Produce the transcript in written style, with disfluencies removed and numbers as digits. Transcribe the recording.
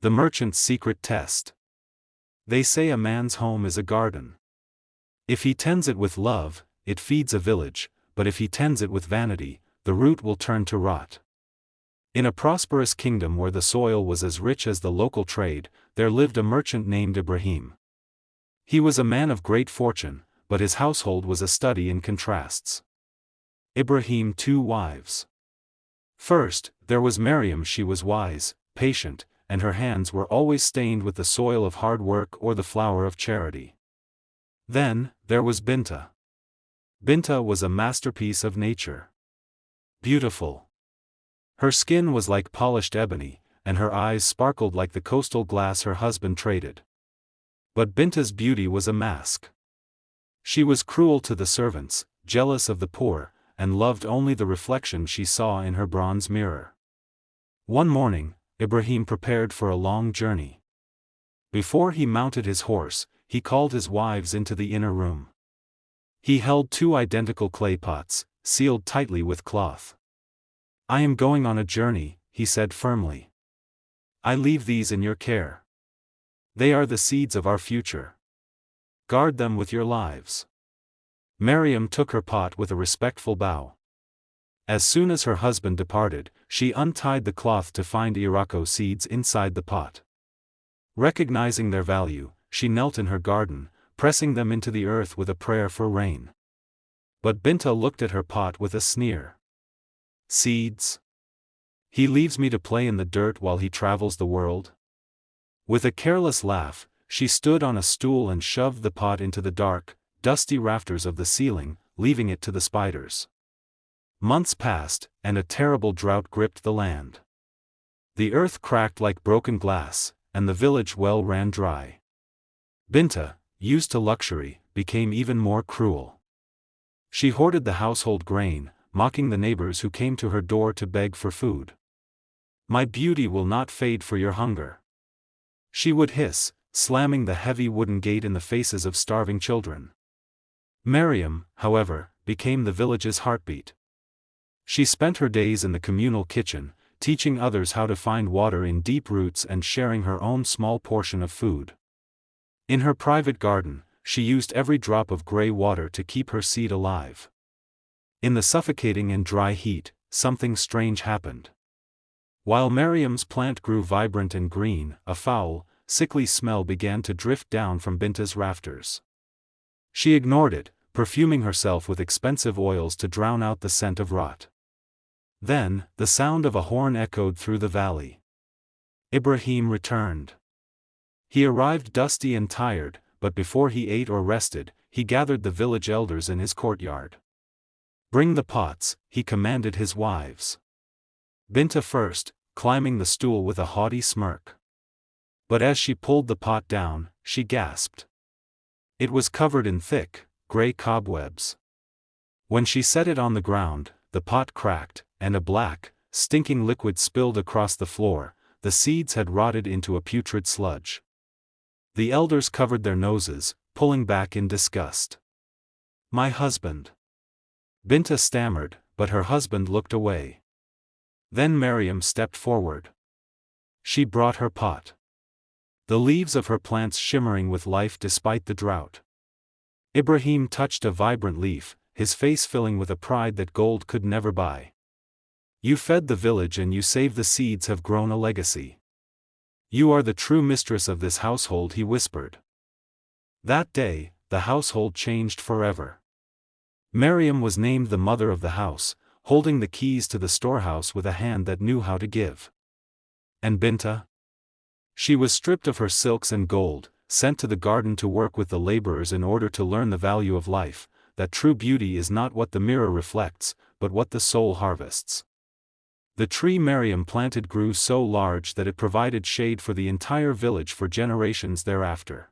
The merchant's secret test. They say a man's home is a garden. If he tends it with love, it feeds a village, but if he tends it with vanity, the root will turn to rot. In a prosperous kingdom where the soil was as rich as the local trade, there lived a merchant named Ibrahim. He was a man of great fortune, but his household was a study in contrasts. Ibrahim 2 wives. First, there was Maryam. She was wise, patient, and her hands were always stained with the soil of hard work or the flower of charity. Then, there was Binta. Binta was a masterpiece of nature. Beautiful. Her skin was like polished ebony, and her eyes sparkled like the coastal glass her husband traded. But Binta's beauty was a mask. She was cruel to the servants, jealous of the poor, and loved only the reflection she saw in her bronze mirror. One morning, Ibrahim prepared for a long journey. Before he mounted his horse, he called his wives into the inner room. He held 2 identical clay pots, sealed tightly with cloth. "I am going on a journey," he said firmly. "I leave these in your care. They are the seeds of our future. Guard them with your lives." Maryam took her pot with a respectful bow. As soon as her husband departed, she untied the cloth to find Irako seeds inside the pot. Recognizing their value, she knelt in her garden, pressing them into the earth with a prayer for rain. But Binta looked at her pot with a sneer. "Seeds? He leaves me to play in the dirt while he travels the world?" With a careless laugh, she stood on a stool and shoved the pot into the dark, dusty rafters of the ceiling, leaving it to the spiders. Months passed, and a terrible drought gripped the land. The earth cracked like broken glass, and the village well ran dry. Binta, used to luxury, became even more cruel. She hoarded the household grain, mocking the neighbors who came to her door to beg for food. "My beauty will not fade for your hunger," she would hiss, slamming the heavy wooden gate in the faces of starving children. Maryam, however, became the village's heartbeat. She spent her days in the communal kitchen, teaching others how to find water in deep roots and sharing her own small portion of food. In her private garden, she used every drop of gray water to keep her seed alive. In the suffocating and dry heat, something strange happened. While Maryam's plant grew vibrant and green, a foul, sickly smell began to drift down from Binta's rafters. She ignored it, perfuming herself with expensive oils to drown out the scent of rot. Then, the sound of a horn echoed through the valley. Ibrahim returned. He arrived dusty and tired, but before he ate or rested, he gathered the village elders in his courtyard. "Bring the pots," he commanded his wives. Binta first, climbing the stool with a haughty smirk. But as she pulled the pot down, she gasped. It was covered in thick, gray cobwebs. When she set it on the ground, the pot cracked, and a black, stinking liquid spilled across the floor. The seeds had rotted into a putrid sludge. The elders covered their noses, pulling back in disgust. "My husband." Binta stammered, but her husband looked away. Then Maryam stepped forward. She brought her pot. The leaves of her plants shimmering with life despite the drought. Ibrahim touched a vibrant leaf, his face filling with a pride that gold could never buy. "You fed the village and you saved the seeds have grown a legacy. You are the true mistress of this household," he whispered. That day, the household changed forever. Maryam was named the mother of the house, holding the keys to the storehouse with a hand that knew how to give. And Binta? She was stripped of her silks and gold, sent to the garden to work with the laborers in order to learn the value of life, that true beauty is not what the mirror reflects, but what the soul harvests. The tree Maryam planted grew so large that it provided shade for the entire village for generations thereafter.